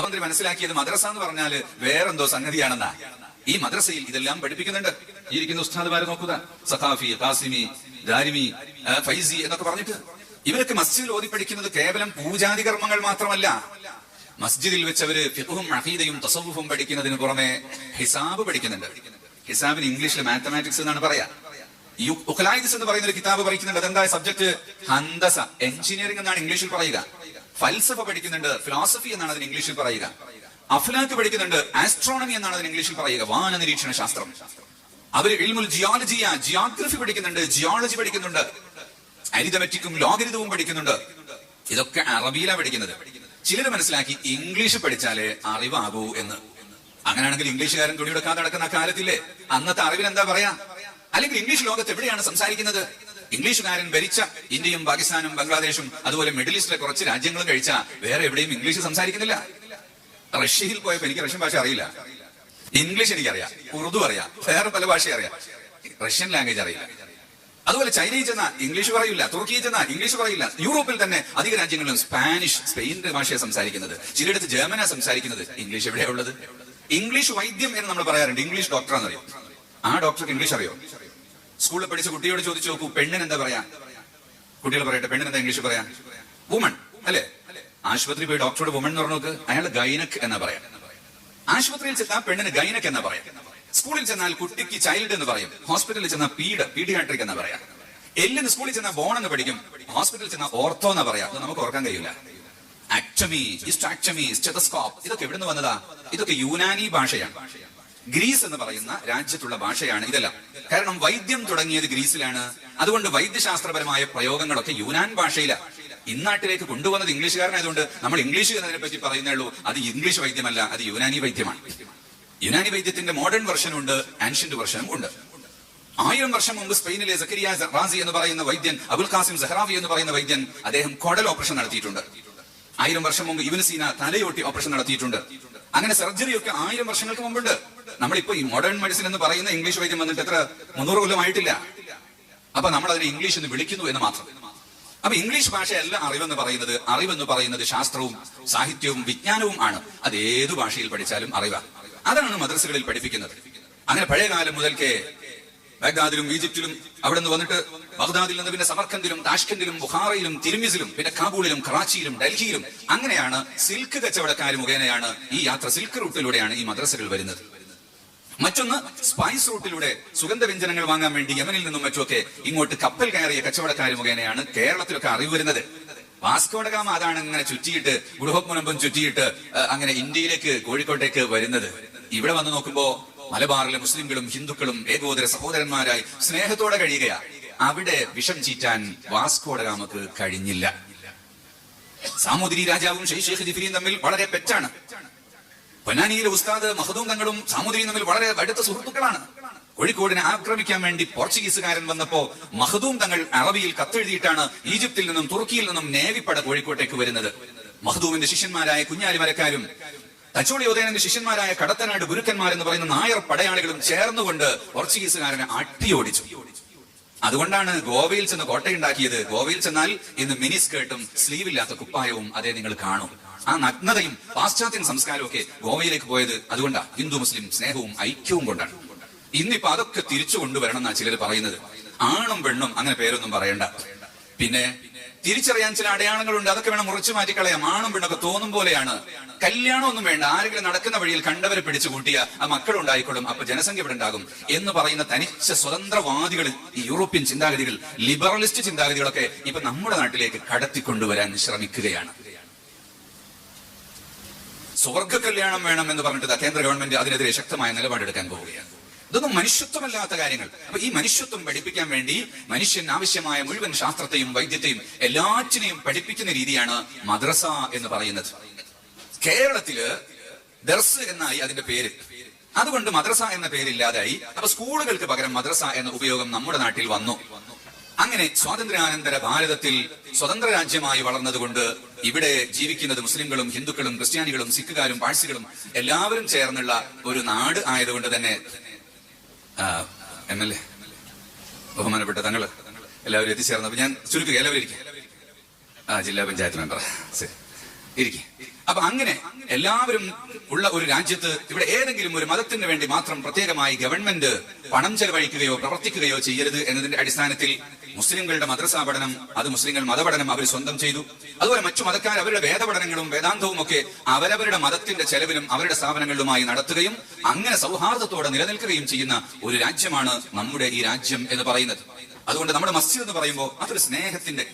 മന്ത്രി മനസ്സിലാക്കിയത് മദ്രസ എന്ന് പറഞ്ഞാല് വേറെന്തോ സംഗതിയാണെന്നാ. ഈ മദ്രസയിൽ ഇതെല്ലാം പഠിപ്പിക്കുന്നുണ്ട്. ഇരിക്കുന്ന ഉസ്താദുമാരെ നോക്കുക, സഖാഫി, ഖാസിമി, ദാരിമി, ഫൈസി എന്നൊക്കെ പറഞ്ഞിട്ട് ഇവരൊക്കെ മസ്ജിദിൽ ഓതി പഠിക്കുന്നത് കേവലം പൂജാതി കർമ്മങ്ങൾ മാത്രമല്ല. മസ്ജിദിൽ വെച്ച് അവര് ഫിഖ്ഹും അഖീദയും തസവ്വുഫും പഠിക്കുന്നതിന് പുറമെ ഹിസാബ് പഠിക്കുന്നുണ്ട്. ഹിസാബിന് ഇംഗ്ലീഷിൽ മാത്തമാറ്റിക്സ് എന്നാണ് പറയാ. ഉഖ്ലായിദ്സ് എന്ന് പറയുന്ന ഒരു കിതാബ് പഠിക്കുന്നുണ്ട്. അതെന്താ സബ്ജക്ട്? ഹന്തസ, എഞ്ചിനീയറിംഗ് എന്നാണ് ഇംഗ്ലീഷിൽ പറയുക. ഫൽസഫ പഠിക്കുന്നുണ്ട്, ഫിലോസഫി എന്നാണ് അതിന് ഇംഗ്ലീഷിൽ പറയുക. അഫ്ലാക്ക് പഠിക്കുന്നുണ്ട്, ആസ്ട്രോണമി എന്നാണ് അതിന് ഇംഗ്ലീഷിൽ പറയുക, വാന നിരീക്ഷണ ശാസ്ത്രം. അവർ ഇൽമുൽ ജിയോളജിയ, ജിയോഗ്രഫി പഠിക്കുന്നുണ്ട്, ജിയോളജി പഠിക്കുന്നുണ്ട്, അരിതമെറ്റിക്കും ലോഗരിതവും പഠിക്കുന്നുണ്ട്. ഇതൊക്കെ അറബിയിലാണ് പഠിക്കുന്നത്. ചിലർ മനസ്സിലാക്കി ഇംഗ്ലീഷ് പഠിച്ചാലേ അറിവാകൂ എന്ന്. അങ്ങനെയാണെങ്കിൽ ഇംഗ്ലീഷുകാരൻ തുണിയെടുക്കാതെ നടക്കുന്ന കാലത്തില്ലേ അന്നത്തെ അറിവിന് എന്താ പറയാ? അല്ലെങ്കിൽ ഇംഗ്ലീഷ് ലോകത്ത് എവിടെയാണ് സംസാരിക്കുന്നത്? ഇംഗ്ലീഷുകാരൻ ഭരിച്ച ഇന്ത്യയും പാകിസ്ഥാനും ബംഗ്ലാദേശും അതുപോലെ മിഡിൽ ഈസ്റ്റിലെ കുറച്ച് രാജ്യങ്ങളും കഴിച്ച വേറെ എവിടെയും ഇംഗ്ലീഷ് സംസാരിക്കുന്നില്ല. റഷ്യയിൽ പോയപ്പോ എനിക്ക് റഷ്യൻ ഭാഷ അറിയില്ല, ഇംഗ്ലീഷ് എനിക്കറിയാം, ഉറുദു അറിയാം, വേറെ പല ഭാഷ അറിയാം, റഷ്യൻ ലാംഗ്വേജ് അറിയില്ല. അതുപോലെ ചൈനയിൽ ചെന്ന ഇംഗ്ലീഷ് പറയില്ല, തുർക്കിയിൽ ചെന്ന ഇംഗ്ലീഷ് പറയില്ല. യൂറോപ്പിൽ തന്നെ അധിക രാജ്യങ്ങളിലും സ്പാനിഷ്, സ്പെയിനിന്റെ ഭാഷയെ സംസാരിക്കുന്നത്, ചിലയിടത്ത് ജർമ്മനാ സംസാരിക്കുന്നത്. ഇംഗ്ലീഷ് എവിടെയാ ഉള്ളത്? ഇംഗ്ലീഷ് വൈദ്യം എന്ന് നമ്മൾ പറയാറുണ്ട്, ഇംഗ്ലീഷ് ഡോക്ടറാന്ന് അറിയോ? ആ ഡോക്ടർക്ക് ഇംഗ്ലീഷ് അറിയോ? സ്കൂളിൽ പഠിച്ച കുട്ടിയോട് ചോദിച്ചു നോക്കൂ, പെണ്ണിന് എന്താ പറയാ? കുട്ടികൾ പറയട്ടെ, പെണ്ണിന് എന്താ ഇംഗ്ലീഷ് പറയാ? വുമൺ അല്ലെ? ആശുപത്രി പോയി ഡോക്ടറോട് വുമൺ എന്ന് പറഞ്ഞു നോക്ക്, അയാൾ ഗൈനക് എന്നാ പറയാം. ആശുപത്രിയിൽ ചെന്നാൽ പെണ്ണിന് ഗൈനക് എന്നാ പറയാം. സ്കൂളിൽ ചെന്നാൽ കുട്ടിക്ക് ചൈൽഡ് എന്ന് പറയും, ഹോസ്പിറ്റലിൽ ചെന്നാൽ പീഡിയാട്രിക് എന്നാ പറയാം. എല്ലിന് സ്കൂളിൽ ചെന്നാൽ ബോൺ എന്ന് പഠിക്കും, ഹോസ്പിറ്റലിൽ ചെന്നാൽ ഓർത്തോ എന്നാ പറയാം. അത് നമുക്ക് ഓർക്കാൻ കഴിയില്ല. ആക്ടമി, ഹിസ്റ്റോക്ടമി, സ്റ്റെതസ്കോപ്പ്, ഇതൊക്കെ എവിടെ നിന്ന് വന്നതാ? ഇതൊക്കെ യുനാനി ഭാഷയാണ്. ഗ്രീസ് എന്ന് പറയുന്ന രാജ്യത്തുള്ള ഭാഷയാണ് ഇതെല്ലാം. കാരണം വൈദ്യം തുടങ്ങിയത് ഗ്രീസിലാണ്. അതുകൊണ്ട് വൈദ്യശാസ്ത്രപരമായ പ്രയോഗങ്ങളൊക്കെ യുനാൻ ഭാഷയിലാണ്. ഇന്നാട്ടിലേക്ക് കൊണ്ടുവന്നത് ഇംഗ്ലീഷുകാരനായതുകൊണ്ട് നമ്മൾ ഇംഗ്ലീഷ് എന്നതിനെ പറ്റി പറയുന്നേ ഉള്ളൂ. അത് ഇംഗ്ലീഷ് വൈദ്യമല്ല, അത് യുനാനി വൈദ്യമാണ്. യുനാനി വൈദ്യത്തിന്റെ മോഡേൺ വെർഷനും ഉണ്ട്, ആൻഷ്യന്റ് വെർഷനും ഉണ്ട്. 1000 വർഷം മുമ്പ് സ്പെയിനിലെ സക്കരിയ റാസി എന്ന് പറയുന്ന വൈദ്യൻ, അബുൽ ഖാസിം സഹ്റാവി എന്ന് പറയുന്ന വൈദ്യൻ, അദ്ദേഹം കോഡൽ ഓപ്പറേഷൻ നടത്തിയിട്ടുണ്ട്. 1000 വർഷം മുമ്പ് ഇബ്നു സീന തലയോട്ടി ഓപ്പറേഷൻ നടത്തിയിട്ടുണ്ട്. അങ്ങനെ സർജറി ഒക്കെ 1000 വർഷങ്ങൾക്ക് മുമ്പുണ്ട്. നമ്മളിപ്പോ ഈ മോഡേൺ മെഡിസിൻ എന്ന് പറയുന്ന ഇംഗ്ലീഷ് വൈദ്യം വന്നിട്ട് എത്ര 300 കൊല്ലമായിട്ടില്ല. അപ്പൊ നമ്മൾ അതിനെ ഇംഗ്ലീഷ് എന്ന് വിളിക്കുന്നു എന്ന് മാത്രം. അപ്പൊ ഇംഗ്ലീഷ് ഭാഷയല്ല അറിവെന്ന് പറയുന്നത്. അറിവെന്ന് പറയുന്നത് ശാസ്ത്രവും സാഹിത്യവും വിജ്ഞാനവും ആണ്. അത് ഏതു ഭാഷയിൽ പഠിച്ചാലും അറിവാണ്. അതാണ് മദ്രസകളിൽ പഠിപ്പിക്കുന്നത്. അങ്ങനെ പഴയകാലം മുതൽക്കേ ബാഗ്ദാദിലും ഈജിപ്തിലും അവിടെ നിന്ന് വന്നിട്ട് ബഗ്ദാദിൽ നിന്ന് പിന്നെ സമർഖന്ദിലും താഷ്കന്ദിലും ബുഖാറയിലും തിരുമിസിലും പിന്നെ കാബൂളിലും കറാച്ചിയിലും ഡൽഹിയിലും അങ്ങനെയാണ് സിൽക്ക് കച്ചവടക്കാർ മുഖേനയാണ് ഈ യാത്ര. സിൽക്ക് റൂട്ടിലൂടെയാണ് ഈ മദ്രസകൾ വരുന്നത്. മറ്റൊന്ന് സ്പൈസ് റൂട്ടിലൂടെ സുഗന്ധവ്യഞ്ജനങ്ങൾ വാങ്ങാൻ വേണ്ടി യമനിൽ നിന്നും മറ്റുമൊക്കെ ഇങ്ങോട്ട് കപ്പൽ കയറിയ കച്ചവടക്കാർ മുഖേനയാണ് കേരളത്തിലൊക്കെ അറിവ് വരുന്നത്. വാസ്കോഡഗാമ അതാണ് ഇങ്ങനെ ചുറ്റിയിട്ട് ഗുഡഹോപ്മുനമ്പം ചുറ്റിയിട്ട് അങ്ങനെ ഇന്ത്യയിലേക്ക് കോഴിക്കോട്ടേക്ക് വരുന്നത്. ഇവിടെ വന്ന് നോക്കുമ്പോ മലബാറിലെ മുസ്ലിംകളും ഹിന്ദുക്കളും ഏകോദര സഹോദരന്മാരായി സ്നേഹത്തോടെ കഴിയുകയാ. അവിടെ വിഷം ചീറ്റാൻ വാസ്കോഡഗാമക്ക് കഴിഞ്ഞില്ല. സാമൂതിരി രാജാവും ഷെയ്ഖ് ജിഫ്രിയും തമ്മിൽ വളരെ പെറ്റാണ്. പൊന്നാനിയിലെ ഉസ്താദ് മഹദൂം തങ്ങളും സാമൂതിരിയും തമ്മിൽ വളരെ അടുത്ത സുഹൃത്തുക്കളാണ്. കോഴിക്കോടിനെ ആക്രമിക്കാൻ വേണ്ടി പോർച്ചുഗീസുകാരൻ വന്നപ്പോ മഹദൂം തങ്ങൾ അറബിയിൽ കത്തെഴുതിയിട്ടാണ് ഈജിപ്തിൽ നിന്നും തുർക്കിയിൽ നിന്നും നേവിപ്പട കോഴിക്കോട്ടേക്ക് വരുന്നത്. മഹദൂമിന്റെ ശിഷ്യന്മാരായ കുഞ്ഞാലി മരക്കാരും തച്ചോളി ഉദയനന്റെ ശിഷ്യന്മാരായ കടത്തനാട് ഗുരുക്കന്മാർ എന്ന് പറയുന്ന നായർ പടയാളികളും ചേർന്നുകൊണ്ട് പോർച്ചുഗീസുകാരനെ അട്ടിയോടിച്ചു. അതുകൊണ്ടാണ് ഗോവയിൽ ചെന്ന് കോട്ടയുണ്ടാക്കിയത്. ഗോവയിൽ ചെന്നാൽ ഇന്ന് മിനി സ്കേർട്ടും സ്ലീവ് ഇല്ലാത്ത കുപ്പായവും അതേ നിങ്ങൾ കാണും. ആ നഗ്നതയും പാശ്ചാത്യൻ സംസ്കാരവും ഒക്കെ ഗോവയിലേക്ക് പോയത് അതുകൊണ്ടാണ്. ഹിന്ദു മുസ്ലിം സ്നേഹവും ഐക്യവും കൊണ്ടാണ്. ഇന്നിപ്പോ അതൊക്കെ തിരിച്ചു കൊണ്ടുവരണം എന്നാണ് ചിലർ പറയുന്നത്. ആണും പെണ്ണും അങ്ങനെ പേരൊന്നും പറയണ്ട. പിന്നെ തിരിച്ചറിയാൻ ചില അടയാളങ്ങളുണ്ട്, അതൊക്കെ വേണം മുറിച്ചു മാറ്റിക്കളയാം. ആണും പെണ്ണൊക്കെ തോന്നും പോലെയാണ്. കല്യാണം ഒന്നും വേണ്ട, ആരെങ്കിലും നടക്കുന്ന വഴിയിൽ കണ്ടവരെ പിടിച്ചു കൂട്ടിയ ആ മക്കളുണ്ടായിക്കോളും, അപ്പൊ ജനസംഖ്യ ഇവിടെ ഉണ്ടാകും എന്ന് പറയുന്ന തനിച്ച സ്വതന്ത്രവാദികൾ, ഈ യൂറോപ്യൻ ചിന്താഗതികൾ, ലിബറലിസ്റ്റ് ചിന്താഗതികളൊക്കെ ഇപ്പൊ നമ്മുടെ നാട്ടിലേക്ക് കടത്തിക്കൊണ്ടുവരാൻ ശ്രമിക്കുകയാണ്. സ്വർഗ കല്യാണം വേണം എന്ന് പറഞ്ഞിട്ട് കേന്ദ്ര ഗവൺമെന്റ് അതിനെതിരെ ശക്തമായ നിലപാടെടുക്കാൻ പോവുകയാണ്. ഇതൊന്നും മനുഷ്യത്വമല്ലാത്ത കാര്യങ്ങൾ. അപ്പൊ ഈ മനുഷ്യത്വം പഠിപ്പിക്കാൻ വേണ്ടി മനുഷ്യൻ ആവശ്യമായ മുഴുവൻ ശാസ്ത്രത്തെയും വൈദ്യത്തെയും എല്ലാറ്റിനെയും പഠിപ്പിക്കുന്ന രീതിയാണ് മദ്രസ എന്ന് പറയുന്നത്. കേരളത്തില് ദർസ് എന്നായി അതിന്റെ പേര്. അതുകൊണ്ട് മദ്രസ എന്ന പേരില്ലാതായി. അപ്പൊ സ്കൂളുകൾക്ക് പകരം മദ്രസ എന്ന ഉപയോഗം നമ്മുടെ നാട്ടിൽ വന്നു. അങ്ങനെ സ്വാതന്ത്ര്യാനന്തര ഭാരതത്തിൽ സ്വതന്ത്ര രാജ്യമായി വളർന്നതുകൊണ്ട് ഇവിടെ ജീവിക്കുന്നത് മുസ്ലിങ്ങളും ഹിന്ദുക്കളും ക്രിസ്ത്യാനികളും സിഖുകാരും പാഴ്സികളും എല്ലാവരും ചേർന്നുള്ള ഒരു നാട് ആയതുകൊണ്ട് തന്നെ MLA ബഹുമാനപ്പെട്ട തങ്ങള് എല്ലാവരും എത്തിച്ചേർന്നപ്പോ ഞാൻ ചുരുക്കുക എല്ലാവരും ഇരിക്കും. ജില്ലാ പഞ്ചായത്ത് മെമ്പർ ഇരിക്കെ. അപ്പൊ അങ്ങനെ എല്ലാവരും ഉള്ള ഒരു രാജ്യത്ത് ഇവിടെ ഏതെങ്കിലും ഒരു മതത്തിന് വേണ്ടി മാത്രം പ്രത്യേകമായി ഗവൺമെന്റ് പണം ചെലവഴിക്കുകയോ പ്രവർത്തിക്കുകയോ ചെയ്യരുത് എന്നതിന്റെ അടിസ്ഥാനത്തിൽ മുസ്ലിങ്ങളുടെ മദ്രസാ പഠനം, അത് മുസ്ലിങ്ങൾ മതപഠനം അവർ സ്വന്തം ചെയ്തു. അതുപോലെ മറ്റു മതക്കാർ അവരുടെ വേദപഠനങ്ങളും വേദാന്തവും ഒക്കെ അവരവരുടെ മതത്തിന്റെ ചെലവിലും അവരുടെ സ്ഥാപനങ്ങളിലുമായി നടത്തുകയും അങ്ങനെ സൗഹാർദ്ദത്തോടെ നിലനിൽക്കുകയും ചെയ്യുന്ന ഒരു രാജ്യമാണ് നമ്മുടെ ഈ രാജ്യം എന്ന് പറയുന്നത്. അതുകൊണ്ട് നമ്മുടെ മസ്ജിദ് എന്ന് പറയുമ്പോൾ അതൊരു സ്നേഹത്തിന്റെ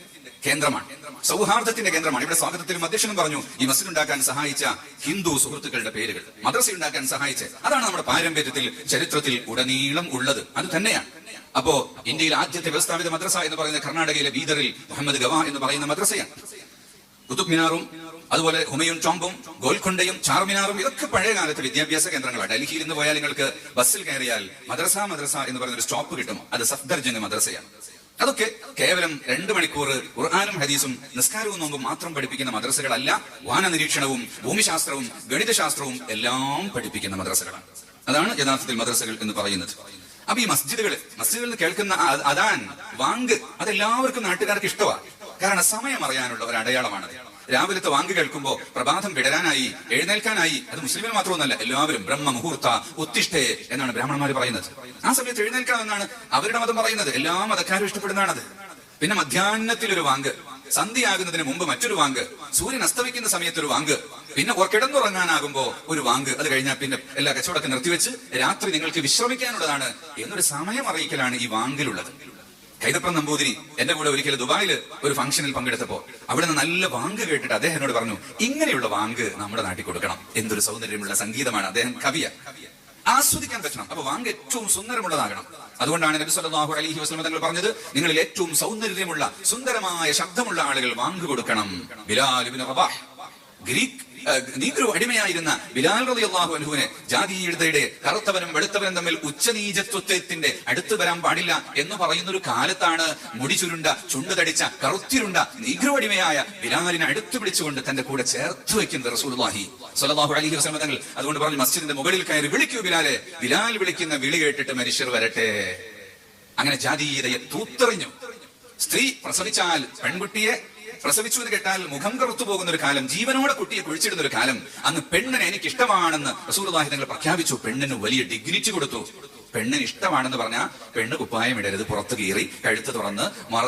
കേന്ദ്രമാണ്, സൗഹാർദ്ദത്തിന്റെ കേന്ദ്രമാണ്. ഇവിടെ സ്വാഗതത്തിലും അധ്യക്ഷനും പറഞ്ഞു ഈ മസ്ജിദ് ഉണ്ടാക്കാൻ സഹായിച്ച ഹിന്ദു സുഹൃത്തുക്കളുടെ പേരുകൾ, മദ്രസ ഉണ്ടാക്കാൻ സഹായിച്ച്, അതാണ് നമ്മുടെ പാരമ്പര്യത്തിൽ ചരിത്രത്തിൽ ഉടനീളം ഉള്ളത്. അത് തന്നെയാണ്. അപ്പോ ഇന്ത്യയിൽ ആദ്യത്തെ വ്യവസ്ഥാപിത മദ്രസ എന്ന് പറയുന്ന കർണാടകയിലെ ബീദറിൽ മുഹമ്മദ് ഗവാ എന്ന് പറയുന്ന മദ്രസയാണ്. കുതുബ് മിനാറും അതുപോലെ ഹുമയൂൺ ടോംബും ഗോൽക്കൊണ്ടയും ചാർമിനാറും ഇതൊക്കെ പഴയ കാലത്തെ വിദ്യാഭ്യാസ കേന്ദ്രങ്ങളാണ്. ഡൽഹിയിൽ നിന്ന് പോയാൽ നിങ്ങൾക്ക് ബസ്സിൽ കയറിയാൽ മദ്രസ എന്ന് പറയുന്ന ഒരു സ്റ്റോപ്പ് കിട്ടും. അത് സഫ്ദർജംഗ് മദ്രസയാണ്. അതൊക്കെ കേവലം 2 മണിക്കൂർ ഖുർആനും ഹദീസും നിസ്കാരവും നോമ്പും മാത്രം പഠിപ്പിക്കുന്ന മദ്രസകളല്ല, വാന നിരീക്ഷണവും ഭൂമിശാസ്ത്രവും ഗണിതശാസ്ത്രവും എല്ലാം പഠിപ്പിക്കുന്ന മദ്രസകളാണ്. അതാണ് യഥാർത്ഥത്തിൽ മദ്രസകൾ എന്ന് പറയുന്നത്. അപ്പൊ ഈ മസ്ജിദുകളിൽ നിന്ന് കേൾക്കുന്ന അദാൻ, വാങ്ക്, അതെല്ലാവർക്കും നാട്ടുകാർക്ക് ഇഷ്ടമാണ്. കാരണം സമയം അറിയാനുള്ള ഒരു അടയാളമാണ്. രാവിലത്തെ വാങ്ക് കേൾക്കുമ്പോ പ്രഭാതം വിടരാനായി, എഴുന്നേൽക്കാനായി. അത് മുസ്ലിമിന് മാത്രമൊന്നല്ല, എല്ലാവരും ബ്രഹ്മ മുഹൂർത്ത ഉത്തിഷ്ഠേ എന്നാണ് ബ്രാഹ്മണന്മാർ പറയുന്നത്. ആ സമയത്ത് എഴുന്നേൽക്കണമെന്നാണ് അവരുടെ മതം പറയുന്നത്. എല്ലാ മതക്കാരും ഇഷ്ടപ്പെടുന്നതാണത്. പിന്നെ മധ്യാഹ്നത്തിൽ ഒരു വാങ്ക്, സന്ധ്യയാകുന്നതിന് മുമ്പ് മറ്റൊരു വാങ്ക്, സൂര്യൻ അസ്തമിക്കുന്ന സമയത്ത് ഒരു വാങ്ക്, പിന്നെ കിടന്നുറങ്ങാനാകുമ്പോ ഒരു വാങ്ക്. അത് കഴിഞ്ഞാൽ പിന്നെ എല്ലാ കച്ചവടമൊക്കെ നിർത്തിവെച്ച് രാത്രി നിങ്ങൾക്ക് വിശ്രമിക്കാനുള്ളതാണ് എന്നൊരു സമയം അറിയിക്കലാണ് ഈ വാങ്കിലുള്ളത്. കൈതപ്രം നമ്പൂതിരി എന്റെ കൂടെ ഒരിക്കലും ദുബായിൽ ഒരു ഫംഗ്ഷനിൽ പങ്കെടുത്തപ്പോ അവിടെ നിന്ന് നല്ല വാങ്ക് കേട്ടിട്ട് അദ്ദേഹം എന്നോട് പറഞ്ഞു, ഇങ്ങനെയുള്ള വാങ്ക് നമ്മുടെ നാട്ടിൽ കൊടുക്കണം. എന്തൊരു സൗന്ദര്യമുള്ള സംഗീതമാണ്. അദ്ദേഹം കവിയ, ആസ്വദിക്കാൻ പറ്റണം. അപ്പൊ വാങ്ക് ഏറ്റവും സുന്ദരമുള്ളതാകണം. അതുകൊണ്ടാണ് നബി സല്ലല്ലാഹു അലൈഹി വസല്ലം തങ്ങൾ പറഞ്ഞത്, നിങ്ങളിൽ ഏറ്റവും സൗന്ദര്യമുള്ള സുന്ദരമായ ശബ്ദമുള്ള ആളുകൾ വാങ്ക് കൊടുക്കണം. ബിലാൽ ഇബ്നു റബാഹ്, ഗ്രീക്ക് നീഗ്രോ അടിമയായിരുന്ന ബിലാൽ റളിയല്ലാഹു അൻഹുവിനെ ജാതീയതയുടെ കറുത്തവനും വെളുത്തവനും തമ്മിൽ ഉച്ചനീചത്വത്തിന്റെ അടുത്ത് വരാൻ പാടില്ല എന്ന് പറയുന്ന ഒരു കാലത്താണ് മുടി ചുരുണ്ട, ചുണ്ട് തടിച്ച, കറുത്തിരുണ്ട നീഗ്രോ അടിമയായ ബിലാലിനെ അടുത്ത് പിടിച്ചുകൊണ്ട് തന്റെ കൂടെ ചേർത്ത് വെക്കുന്നത് റസൂലുള്ളാഹി സ്വല്ലല്ലാഹു അലൈഹി വസല്ലം തങ്ങൾ. അതുകൊണ്ട് പറഞ്ഞു, മസ്ജിദിന്റെ മുകളിൽ കയറി വിളിക്കൂ ബിലാലെ, ബിലാൽ വിളിക്കുന്ന വിളി കേട്ടിട്ട് മനുഷ്യർ വരട്ടെ. അങ്ങനെ ജാതീയതയെ തൂത്തെറിഞ്ഞു. സ്ത്രീ പ്രസവിച്ചാൽ, പെൺകുട്ടിയെ പ്രസവിച്ചു എന്ന് കേട്ടാൽ മുഖം കറുത്തു പോകുന്ന ഒരു കാലം, ജീവനോടെ കുട്ടിയെ കുഴിച്ചിടുന്ന ഒരു കാലം. അന്ന് പെണ്ണിനെ എനിക്ക് ഇഷ്ടമാണെന്ന് റസൂലുള്ളാഹി തങ്ങൾ പ്രഖ്യാപിച്ചു. പെണ്ണിന് വലിയ ഡിഗ്നിറ്റി കൊടുത്തു. പെണ്ണിന് ഇഷ്ടമാണെന്ന് പറഞ്ഞാൽ പെണ്ണ് കുപ്പായം ഇടരുത്, പുറത്ത് കീറി കഴുത്ത് തുറന്ന്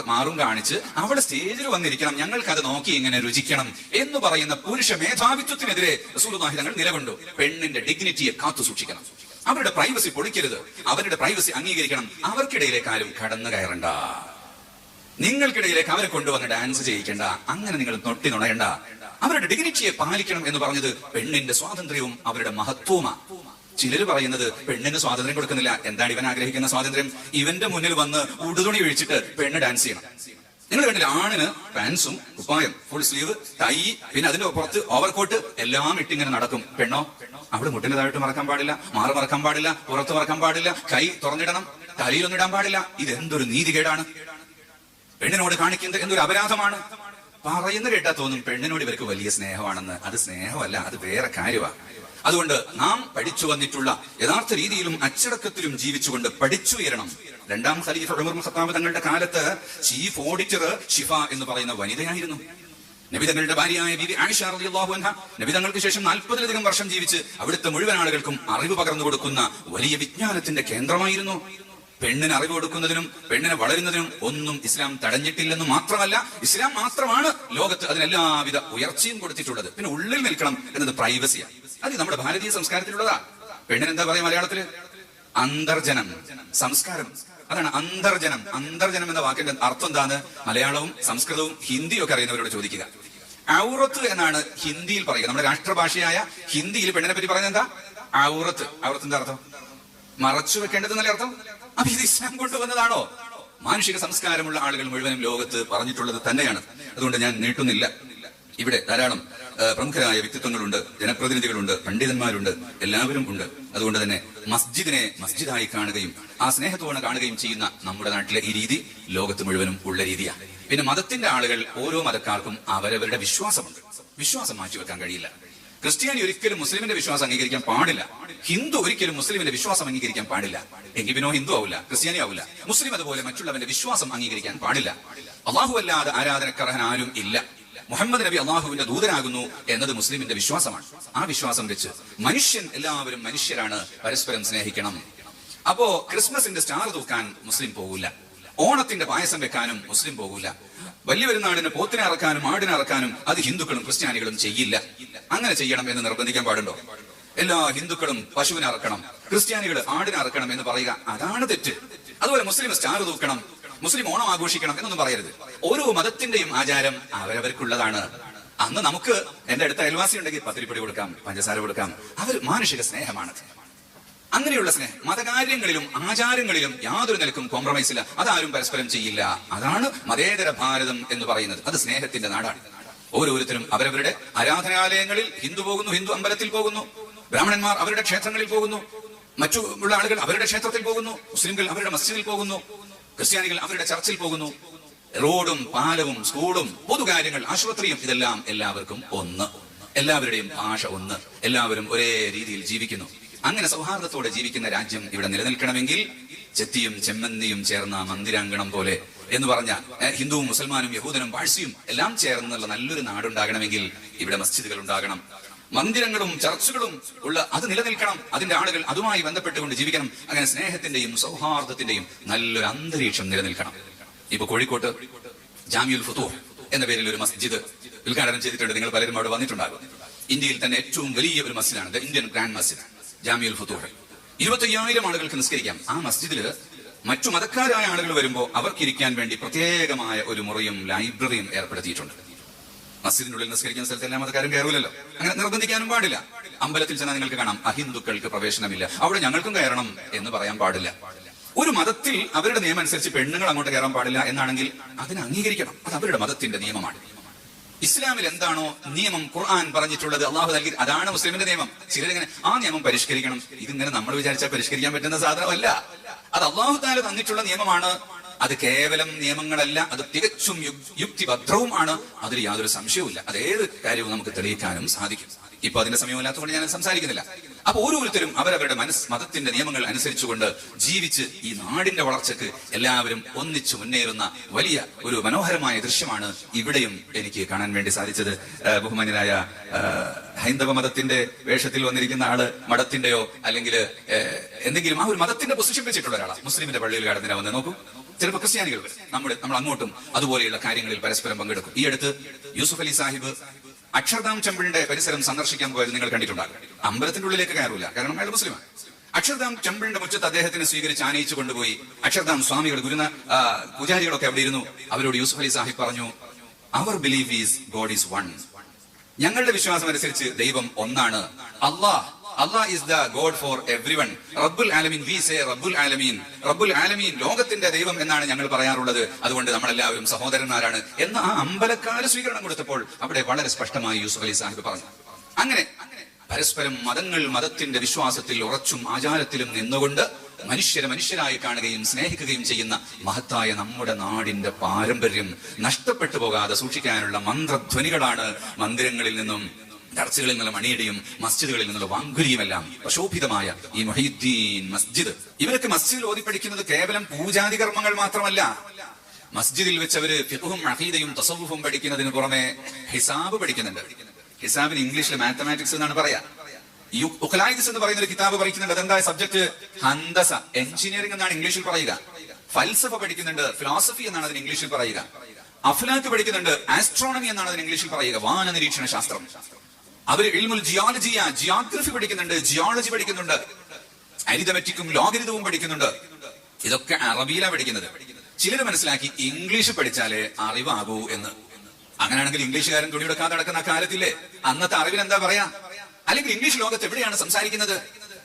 മാറും കാണിച്ച് അവളെ സ്റ്റേജിൽ വന്നിരിക്കണം, ഞങ്ങൾക്കത് നോക്കി ഇങ്ങനെ രുചിക്കണം എന്ന് പറയുന്ന പുരുഷ മേധാവിത്വത്തിനെതിരെ റസൂലുള്ളാഹി തങ്ങൾ നിലകൊണ്ടു. പെണ്ണിന്റെ ഡിഗ്നിറ്റിയെ കാത്തു സൂക്ഷിക്കണം, അവരുടെ പ്രൈവസി പൊളിക്കരുത്, അവരുടെ പ്രൈവസി അംഗീകരിക്കണം, അവർക്കിടയിലേക്ക് ആരും കടന്നു കയറണ്ട, നിങ്ങൾക്കിടയിലേക്ക് അവരെ കൊണ്ടുവന്ന് ഡാൻസ് ചെയ്യിക്കണ്ട, അങ്ങനെ നിങ്ങൾ തൊട്ടി നുണയണ്ട, അവരുടെ ഡിഗ്നിറ്റിയെ പാലിക്കണം എന്ന് പറഞ്ഞത് പെണ്ണിന്റെ സ്വാതന്ത്ര്യവും അവരുടെ മഹത്വവുമാണ്. ചിലര് പറയുന്നത് പെണ്ണിന് സ്വാതന്ത്ര്യം കൊടുക്കുന്നില്ല. എന്താണ് ഇവൻ ആഗ്രഹിക്കുന്ന സ്വാതന്ത്ര്യം? ഇവന്റെ മുന്നിൽ വന്ന് ഉടുതുണി ഒഴിച്ചിട്ട് പെണ്ണ് ഡാൻസ് ചെയ്യണം. നിങ്ങൾ കണ്ടില്ല, ആണിന് പാൻസും കുപ്പായം, ഫുൾ സ്ലീവ്, ടൈ, പിന്നെ അതിന്റെ പുറത്ത് ഓവർകോട്ട് എല്ലാം ഇട്ടിങ്ങനെ നടക്കും. പെണ്ണോ, അവള് മുട്ടിന്റെ താഴോട്ട് മറക്കാൻ പാടില്ല, മാറ് മറക്കാൻ പാടില്ല, പുറത്ത് മറക്കാൻ പാടില്ല, കൈ തുറന്നിടണം, തലയിലൊന്നും ഇടാൻ പാടില്ല. ഇതെന്തൊരു നീതികേടാണ്, പെണ്ണിനോട് കാണിക്കുന്നത് എന്തൊരു അപരാധമാണ്. പറയുന്ന കേട്ടാ തോന്നും പെണ്ണിനോട് ഇവർക്ക് വലിയ സ്നേഹമാണെന്ന്. അത് സ്നേഹമല്ല, അത് വേറെ കാര്യമാണ്. അതുകൊണ്ട് നാം പഠിച്ചു വന്നിട്ടുള്ള യഥാർത്ഥ രീതിയിലും അച്ചടക്കത്തിലും ജീവിച്ചുകൊണ്ട് പഠിച്ചുയരണം. 2ാം ഖലീഫ ഉമർ ഇബ്നു ഖത്താബ് തങ്ങളുടെ കാലത്ത് ചീഫ് ഓഡിറ്റർ ഷിഫ എന്ന് പറയുന്ന വനിതയായിരുന്നു. നബി തങ്ങളുടെ ഭാര്യയായ ബീവി ആയിഷ റളിയല്ലാഹു അൻഹ നബി തങ്ങൾക്ക് ശേഷം 40-ലധികം വർഷം ജീവിച്ച് അവിടുത്തെ മുഴുവൻ ആളുകൾക്കും അറിവ് പകർന്നു കൊടുക്കുന്ന വലിയ വിജ്ഞാനത്തിന്റെ കേന്ദ്രമായിരുന്നു. പെണ്ണിന് അറിവ് കൊടുക്കുന്നതിനും പെണ്ണിനെ വളരുന്നതിനും ഒന്നും ഇസ്ലാം തടഞ്ഞിട്ടില്ലെന്ന് മാത്രമല്ല, ഇസ്ലാം മാത്രമാണ് ലോകത്ത് അതിനെല്ലാവിധ ഉയർച്ചയും കൊടുത്തിട്ടുള്ളത്. പിന്നെ ഉള്ളിൽ നിൽക്കണം എന്നത് പ്രൈവസിയാണ്. അത് നമ്മുടെ ഭാരതീയ സംസ്കാരത്തിലുള്ളതാ. പെണ്ണിനെന്താ പറയാ മലയാളത്തില്? അന്തർജനം, സംസ്കാരം. അതാണ് അന്തർജനം. അന്തർജനം എന്ന വാക്കിന്റെ അർത്ഥം എന്താണ്? മലയാളവും സംസ്കൃതവും ഹിന്ദിയും ഒക്കെ അറിയുന്നവരോട് ചോദിക്കുക. ഔറത്ത് എന്നാണ് ഹിന്ദിയിൽ പറയുക. നമ്മുടെ രാഷ്ട്രഭാഷയായ ഹിന്ദിയിൽ പെണ്ണിനെ പറ്റി പറയുന്നത് എന്താ? ഔറത്ത്. ഔറത്ത് എന്താ അർത്ഥം? മറച്ചു വെക്കേണ്ടത് എന്നല്ലേ അർത്ഥം? അപ്പൊ ഇത് ഇസ്ലാം കൊണ്ടുവന്നതാണോ? മാനുഷിക സംസ്കാരമുള്ള ആളുകൾ മുഴുവനും ലോകത്ത് പറഞ്ഞിട്ടുള്ളത് തന്നെയാണ്. അതുകൊണ്ട് ഞാൻ നീട്ടുന്നില്ല. ഇവിടെ ധാരാളം പ്രമുഖരായ വ്യക്തിത്വങ്ങളുണ്ട്, ജനപ്രതിനിധികളുണ്ട്, പണ്ഡിതന്മാരുണ്ട്, എല്ലാവരും ഉണ്ട്. അതുകൊണ്ട് തന്നെ മസ്ജിദിനെ മസ്ജിദായി കാണുകയും ആ സ്നേഹത്തോടെ കാണുകയും ചെയ്യുന്ന നമ്മുടെ നാട്ടിലെ ഈ രീതി ലോകത്ത് മുഴുവനും ഉള്ള രീതിയാണ്. പിന്നെ മതത്തിന്റെ ആളുകൾ, ഓരോ മതക്കാർക്കും അവരവരുടെ വിശ്വാസമുണ്ട്. വിശ്വാസം മാറ്റിവെക്കാൻ കഴിയില്ല. ക്രിസ്ത്യാനി ഒരിക്കലും മുസ്ലിമിന്റെ വിശ്വാസം അംഗീകരിക്കാൻ പാടില്ല. ഹിന്ദു ഒരിക്കലും മുസ്ലിമിന്റെ വിശ്വാസം അംഗീകരിക്കാൻ പാടില്ല. എങ്കിൽ പിന്നെ ഹിന്ദു ആവില്ല, ക്രിസ്ത്യാനി ആവില്ല. മുസ്ലിം അതുപോലെ മറ്റുള്ളവന്റെ വിശ്വാസം അംഗീകരിക്കാൻ പാടില്ല. അള്ളാഹു അല്ലാതെ ആരാധനക്കർഹൻ ആരും ഇല്ല. മുഹമ്മദ് നബി അള്ളാഹുവിന്റെ ദൂതനാകുന്നു എന്നത് മുസ്ലിമിന്റെ വിശ്വാസമാണ്. ആ വിശ്വാസം വെച്ച് എല്ലാവരും മനുഷ്യരാണ്, പരസ്പരം സ്നേഹിക്കണം. അപ്പോ ക്രിസ്മസിന്റെ സ്റ്റാർ തൂക്കാൻ മുസ്ലിം പോകില്ല, ഓണത്തിന്റെ പായസം വെക്കാനും മുസ്ലിം പോകില്ല, വലിയ പെരുന്നാളിന് പോത്തിനെ ഇറക്കാനും ആടിനെ ഇറക്കാനും അത് ഹിന്ദുക്കളും ക്രിസ്ത്യാനികളും ചെയ്യില്ല. അങ്ങനെ ചെയ്യണം എന്ന് നിർബന്ധിക്കാൻ പാടുണ്ടോ? എല്ലാ ഹിന്ദുക്കളും പശുവിനെ ഇറക്കണം, ക്രിസ്ത്യാനികൾ ആടിനെ ഇറക്കണം എന്ന് പറയുക അതാണ് തെറ്റ്. അതുപോലെ മുസ്ലിം സ്റ്റാർ തൂക്കണം, മുസ്ലിം ഓണം ആഘോഷിക്കണം എന്നൊന്നും പറയരുത്. ഓരോ മതത്തിന്റെയും ആചാരം അവരവർക്കുള്ളതാണ്. അന്ന് നമുക്ക് എന്റെ അടുത്ത അയൽവാസി ഉണ്ടെങ്കിൽ പത്തിരിപ്പൊടി കൊടുക്കാം, പഞ്ചസാര കൊടുക്കാം. അവർ മാനുഷിക സ്നേഹമാണ്. അങ്ങനെയുള്ള സ്നേഹം മതകാര്യങ്ങളിലും ആചാരങ്ങളിലും യാതൊരു നിലക്കും കോംപ്രമൈസ് ഇല്ല. അതാരും പരസ്പരം ചെയ്യില്ല. അതാണ് മതേതര ഭാരതം എന്ന് പറയുന്നത്. അത് സ്നേഹത്തിന്റെ നാടാണ്. ഓരോരുത്തരും അവരവരുടെ ആരാധനാലയങ്ങളിൽ, ഹിന്ദു പോകുന്നു, ഹിന്ദു അമ്പലത്തിൽ പോകുന്നു, ബ്രാഹ്മണന്മാർ അവരുടെ ക്ഷേത്രങ്ങളിൽ പോകുന്നു, മറ്റുള്ള ആളുകൾ അവരുടെ ക്ഷേത്രത്തിൽ പോകുന്നു, മുസ്ലിംകൾ അവരുടെ മസ്ജിദിൽ പോകുന്നു, ക്രിസ്ത്യാനികൾ അവരുടെ ചർച്ചിൽ പോകുന്നു. റോഡും പാലവും സ്കൂളും പൊതുകാര്യങ്ങൾ ആശുപത്രിയും ഇതെല്ലാം എല്ലാവർക്കും ഒന്ന്. എല്ലാവരുടെയും ഭാഷ ഒന്ന്. എല്ലാവരും ഒരേ രീതിയിൽ ജീവിക്കുന്നു. അങ്ങനെ സൗഹാർദ്ദത്തോടെ ജീവിക്കുന്ന രാജ്യം ഇവിടെ നിലനിൽക്കണമെങ്കിൽ ചെത്തിയും ചെമ്മന്തിയും ചേർന്ന മന്ദിരാങ്കണം പോലെ എന്ന് പറഞ്ഞാൽ ഹിന്ദുവും മുസൽമാനും യഹൂദനും പാഴ്സിയും എല്ലാം ചേർന്നുള്ള നല്ലൊരു നാടുണ്ടാകണമെങ്കിൽ ഇവിടെ മസ്ജിദുകൾ ഉണ്ടാകണം, മന്ദിരങ്ങളും ചർച്ചുകളും ഉള്ള അത് നിലനിൽക്കണം. അതിന്റെ ആളുകൾ അതുമായി ബന്ധപ്പെട്ടുകൊണ്ട് ജീവിക്കണം. അങ്ങനെ സ്നേഹത്തിന്റെയും സൗഹാർദ്ദത്തിന്റെയും നല്ലൊരു അന്തരീക്ഷം നിലനിൽക്കണം. ഇപ്പൊ കോഴിക്കോട്ട് ജാമിഉൽ ഫുതൂഹ് എന്ന പേരിൽ ഒരു മസ്ജിദ് ഉദ്ഘാടനം ചെയ്തിട്ടുണ്ട്. നിങ്ങൾ പലരും അവിടെ വന്നിട്ടുണ്ടാകും. ഇന്ത്യയിൽ തന്നെ ഏറ്റവും വലിയ ഒരു മസ്ജിദാണ്, the Indian grand Masjid Jamiul Futuh. 25,000 ആളുകൾക്ക് നിസ്കരിക്കാം. ആ മസ്ജിദില് മറ്റു മതക്കാരായ ആളുകൾ വരുമ്പോൾ അവർക്കിരിക്കാൻ വേണ്ടി പ്രത്യേകമായ ഒരു മുറിയും ലൈബ്രറിയും ഏർപ്പെടുത്തിയിട്ടുണ്ട്. മസ്ജിദിനുള്ളിൽ നിസ്കരിക്കുന്ന സ്ഥലത്ത് എല്ലാ മതക്കാരും കയറൂലല്ലോ, അങ്ങനെ നിർബന്ധിക്കാനും പാടില്ല. അമ്പലത്തിൽ ചെന്നാൽ നിങ്ങൾക്ക് കാണാം അഹിന്ദുക്കൾക്ക് പ്രവേശനമില്ല, അവിടെ ഞങ്ങൾക്കും കയറണം എന്ന് പറയാൻ പാടില്ല. ഒരു മതത്തിൽ അവരുടെ നിയമം അനുസരിച്ച് പെണ്ണുങ്ങൾ അങ്ങോട്ട് കയറാൻ പാടില്ല എന്നാണെങ്കിൽ അതിനെ അംഗീകരിക്കണം. അത് അവരുടെ മതത്തിന്റെ നിയമമാണ്. ഇസ്ലാമിൽ എന്താണോ നിയമം ഖുർആൻ പറഞ്ഞിട്ടുള്ളത്, അള്ളാഹു നൽകി, അതാണ് മുസ്ലിമിന്റെ നിയമം. ചിലരിങ്ങനെ ആ നിയമം പരിഷ്കരിക്കണം, ഇതിങ്ങനെ നമ്മൾ വിചാരിച്ചാൽ പരിഷ്കരിക്കാൻ പറ്റുന്ന സാധനമല്ല. അത് അള്ളാഹു താല തന്നിട്ടുള്ള നിയമമാണ്. അത് കേവലം നിയമങ്ങളല്ല, അത് തികച്ചും യുക്തിഭദ്രവുമാണ്. അതിൽ യാതൊരു സംശയവുമില്ല. അത് ഏത് കാര്യവും നമുക്ക് തെളിയിക്കാനും സാധിക്കും. ഇപ്പൊ അതിന്റെ സമയമില്ലാത്തതുകൊണ്ട് ഞാൻ സംസാരിക്കുന്നില്ല. അപ്പൊ ഓരോരുത്തരും അവരവരുടെ മതത്തിന്റെ നിയമങ്ങൾ അനുസരിച്ചുകൊണ്ട് ജീവിച്ച് ഈ നാടിന്റെ വളർച്ചയ്ക്ക് എല്ലാവരും ഒന്നിച്ചു മുന്നേറുന്ന വലിയ ഒരു മനോഹരമായ ദൃശ്യമാണ് ഇവിടെയും എനിക്ക് കാണാൻ വേണ്ടി സാധിച്ചത്. ബഹുമാന്യനായ ഹൈന്ദവ മതത്തിന്റെ വേഷത്തിൽ വന്നിരിക്കുന്ന ആള് മഠത്തിന്റെയോ അല്ലെങ്കിൽ എന്തെങ്കിലും ആ ഒരു മതത്തിന്റെ പൊസിഷൻ വെച്ചിട്ടുള്ള ഒരാളാണ്. മുസ്ലിമിന്റെ പള്ളിയിൽ കടന്നില്ല വന്ന് നോക്കൂ. ചിലപ്പോൾ ക്രിസ്ത്യാനികൾ വരും. നമ്മൾ അങ്ങോട്ടും അതുപോലെയുള്ള കാര്യങ്ങളിൽ പരസ്പരം പങ്കെടുക്കും. ഈ അടുത്ത് യൂസുഫ് അലി സാഹിബ് അക്ഷർധാം ടെമ്പിളിന്റെ പരിസരം സന്ദർശിക്കാൻ പോയത് നിങ്ങൾ കണ്ടിട്ടുണ്ടാകും. അമ്പലത്തിന്റെ ഉള്ളിലേക്ക് കയറൂല, കാരണം അയാൾ മുസ്ലിമാണ്. അക്ഷർധാം ടെമ്പിളിന്റെ മുറ്റത്ത് അദ്ദേഹത്തിന് സ്വീകരിച്ച് ആനയിച്ചു കൊണ്ടുപോയി. അക്ഷർധാം സ്വാമികൾ, പൂജാരികളൊക്കെ അവിടെ ഇരുന്നു. അവരോട് യൂസുഫ് അലി സാഹിബ് പറഞ്ഞു, our believe is God is one. ഞങ്ങളുടെ വിശ്വാസം അനുസരിച്ച് ദൈവം ഒന്നാണ്. Allah is the God for everyone. റബ്ബുൽ ആലമീൻ, we say റബ്ബുൽ ആലമീൻ. റബ്ബുൽ ആലമീൻ ലോകത്തിന്റെ ദൈവം എന്നാണ് ഞങ്ങൾ പറയാറുള്ളത്. അതുകൊണ്ട് നമ്മളെല്ലാവരും സഹോദരന്മാരാണ് എന്ന് ആ അമ്പലക്കാര് സ്വീകരണം കൊടുത്തപ്പോൾ അവിടെ വളരെ സ്പഷ്ടമായി യൂസുഫ് അലി സാഹിബ് പറഞ്ഞു. അങ്ങനെ പരസ്പരം മതത്തിന്റെ വിശ്വാസത്തിൽ ഉറച്ചും ആചാരത്തിലും നിന്നുകൊണ്ട് മനുഷ്യരായി കാണുകയും സ്നേഹിക്കുകയും ചെയ്യുന്ന മഹത്തായ നമ്മുടെ നാടിന്റെ പാരമ്പര്യം നഷ്ടപ്പെട്ടു പോകാതെ സൂക്ഷിക്കാനുള്ള മന്ത്രധ്വനികളാണ് മന്ദിരങ്ങളിൽ നിന്നും ചർച്ചുകളിൽ നിന്നുള്ള മണിയുടെയും മസ്ജിദുകളിൽ നിന്നുള്ള വാങ്കുരിയുമെല്ലാം പ്രശോഭിതമായ ഈ മുഹീദ്ദീൻ മസ്ജിദ്. ഇവരൊക്കെ മസ്ജിദിൽ ഓതി പഠിക്കുന്നത് കേവലം പൂജാതി കർമ്മങ്ങൾ മാത്രമല്ല. മസ്ജിദിൽ വെച്ച് അവര് ഫിഖ്ഹും അഖീദയും തസവ്വുഫും പഠിക്കുന്നതിന് പുറമെ ഹിസാബ് പഠിക്കുന്നുണ്ട്. ഹിസാബിന് ഇംഗ്ലീഷിൽ മാത്തമാറ്റിക്സ് എന്നാണ് പറയാ. ഉഖലായിദ്സ് എന്ന് പറയുന്ന ഒരു കിതാബ് പഠിക്കുന്നുണ്ട്. അതെന്താ സബ്ജക്ട്? ഹന്തസ, എഞ്ചിനീയറിംഗ് എന്നാണ് ഇംഗ്ലീഷിൽ പറയുക. ഫൽസഫ പഠിക്കുന്നുണ്ട്, ഫിലോസഫി എന്നാണ് അതിന് ഇംഗ്ലീഷിൽ പറയുക. അഫ്ലാക്ക് പഠിക്കുന്നുണ്ട്, ആസ്ട്രോണമി എന്നാണ് അതിന് ഇംഗ്ലീഷിൽ പറയുക, വാന നിരീക്ഷണ ശാസ്ത്രം. അവര് ഇൽമുൽ ജിയോഗ്രഫി പഠിക്കുന്നുണ്ട്, ജിയോളജി പഠിക്കുന്നുണ്ട്, അരിതമെറ്റിക്കും ലോഗരിതവും പഠിക്കുന്നുണ്ട്. ഇതൊക്കെ അറബിയിലാണ് പഠിക്കുന്നത്. ചിലര് മനസ്സിലാക്കി ഇംഗ്ലീഷ് പഠിച്ചാലേ അറിവാകൂ എന്ന്. അങ്ങനെയാണെങ്കിൽ ഇംഗ്ലീഷുകാരൻ തുണിയെടുക്കാതെ നടക്കുന്ന കാലത്തില്ലേ അന്നത്തെ അറിവിന് എന്താ പറയാ? അല്ലെങ്കിൽ ഇംഗ്ലീഷ് ലോകത്ത് എവിടെയാണ് സംസാരിക്കുന്നത്?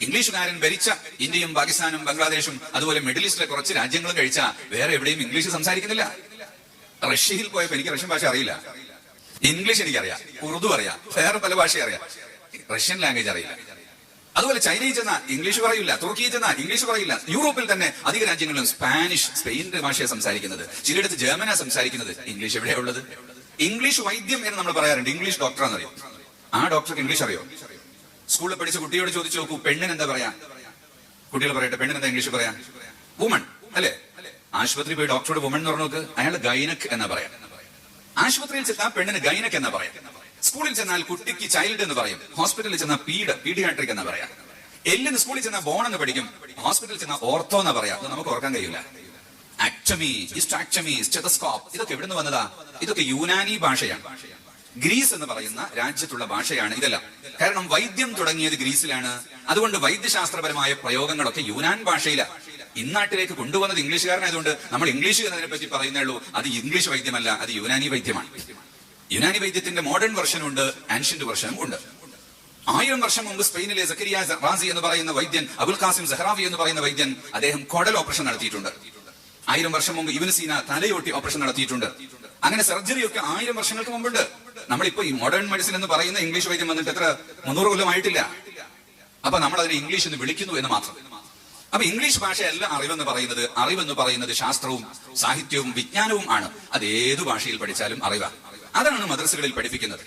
ഇംഗ്ലീഷുകാരൻ ഭരിച്ച ഇന്ത്യയും പാകിസ്ഥാനും ബംഗ്ലാദേശും അതുപോലെ മിഡിൽ ഈസ്റ്റിലെ കുറച്ച് രാജ്യങ്ങളും കഴിച്ച വേറെ എവിടെയും ഇംഗ്ലീഷ് സംസാരിക്കുന്നില്ല. റഷ്യയിൽ പോയപ്പോ എനിക്ക് റഷ്യൻ ഭാഷ അറിയില്ല, ഇംഗ്ലീഷ് എനിക്കറിയാം, ഉറുദു അറിയാം, വേറെ പല ഭാഷ അറിയാം, റഷ്യൻ ലാംഗ്വേജ് അറിയില്ല. അതുപോലെ ചൈനയിൽ ചെന്ന ഇംഗ്ലീഷ് പറയില്ല, തുർക്കിയിൽ ചെന്ന ഇംഗ്ലീഷ് പറയില്ല. യൂറോപ്പിൽ തന്നെ അധിക രാജ്യങ്ങളിലും സ്പെയിനിന്റെ ഭാഷയാണ് സംസാരിക്കുന്നത്, ചിലയിടത്ത് ജർമ്മനാ സംസാരിക്കുന്നത്. ഇംഗ്ലീഷ് എവിടെയാ ഉള്ളത്? ഇംഗ്ലീഷ് വൈദ്യം എന്ന് നമ്മൾ പറയാറുണ്ട്, ഇംഗ്ലീഷ് ഡോക്ടറാണെന്നറിയോ? ആ ഡോക്ടർക്ക് ഇംഗ്ലീഷ് അറിയോ? സ്കൂളിൽ പഠിച്ച കുട്ടിയോട് ചോദിച്ചു നോക്കൂ, പെണ്ണിന് എന്താ പറയാ? കുട്ടികൾ പറയട്ടെ, പെണ്ണിന് എന്താ ഇംഗ്ലീഷ് പറയാ? വുമൺ അല്ലേ? ആശുപത്രി പോയി ഡോക്ടറോട് വുമൺ എന്ന് പറഞ്ഞു നോക്ക്, അയാൾ ഗൈനക് എന്നാ പറയാ. ആശുപത്രിയിൽ ചെന്നാൽ പെണ്ണിന് ഗൈനക് എന്ന് പറയാം, സ്കൂളിൽ ചെന്നാൽ കുട്ടിക്ക് ചൈൽഡ് എന്ന് പറയും, ഹോസ്പിറ്റലിൽ ചെന്നാൽ പീഡിയാട്രിക് എന്ന് പറയാം. എല്ലിന് സ്കൂളിൽ ചെന്നാൽ ബോൺ എന്ന് പഠിക്കും, ഹോസ്പിറ്റലിൽ ചെന്നാൽ ഓർത്തോ എന്ന് പറയാം. അത് നമുക്ക് ഓർക്കാൻ കഴിയില്ല. ആക്ടമി, ഹിസ്റ്റോക്ടമി, സ്റ്റെതസ്കോപ്പ്, ഇതൊക്കെ എവിടുന്ന് വന്നതാ? ഇതൊക്കെ യുനാനി ഭാഷയാണ്. ഗ്രീസ് എന്ന് പറയുന്ന രാജ്യത്തുള്ള ഭാഷയാണ് ഇതെല്ലാം. കാരണം വൈദ്യം തുടങ്ങിയത് ഗ്രീസിലാണ്. അതുകൊണ്ട് വൈദ്യശാസ്ത്രപരമായ പ്രയോഗങ്ങളൊക്കെ യുനാൻ ഭാഷയിലാണ്. ഇന്നാട്ടിലേക്ക് കൊണ്ടുവന്നത് ഇംഗ്ലീഷുകാരനായതുകൊണ്ട് നമ്മൾ ഇംഗ്ലീഷ് എന്നതിനെ പറ്റി പറയുന്നേ ഉള്ളൂ. അത് ഇംഗ്ലീഷ് വൈദ്യമല്ല, അത് യുനാനി വൈദ്യമാണ്. യുനാനി വൈദ്യത്തിന്റെ മോഡേൺ വെർഷനും ഉണ്ട്, ആൻഷ്യന്റ് വെർഷനും ഉണ്ട്. 1000 വർഷം മുമ്പ് സ്പെയിനിലെ സക്കരിയ റാസി എന്ന് പറയുന്ന വൈദ്യൻ, അബുൽ ഖാസിം സഹറാവി എന്ന് പറയുന്ന വൈദ്യൻ, അദ്ദേഹം കോഡൽ ഓപ്പറേഷൻ നടത്തിയിട്ടുണ്ട്. 1000 വർഷം മുമ്പ് ഇബ്നു സീന തലയോട്ടി ഓപ്പറേഷൻ നടത്തിയിട്ടുണ്ട്. അങ്ങനെ സർജറി ഒക്കെ 1000 വർഷങ്ങൾക്ക് മുമ്പുണ്ട്. നമ്മളിപ്പോ ഈ മോഡേൺ മെഡിസിൻ എന്ന് പറയുന്ന ഇംഗ്ലീഷ് വൈദ്യം വന്നിട്ട് എത്ര 300 കൊല്ലമായിട്ടില്ല. അപ്പൊ നമ്മൾ അതിനെ ഇംഗ്ലീഷ് എന്ന് വിളിക്കുന്നു എന്ന് മാത്രം. അപ്പൊ ഇംഗ്ലീഷ് ഭാഷയല്ല അറിവെന്ന് പറയുന്നത്. അറിവെന്ന് പറയുന്നത് ശാസ്ത്രവും സാഹിത്യവും വിജ്ഞാനവും ആണ്. അത് ഏതു ഭാഷയിൽ പഠിച്ചാലും അറിവാണ്. അതാണ് മദ്രസകളിൽ പഠിപ്പിക്കുന്നത്.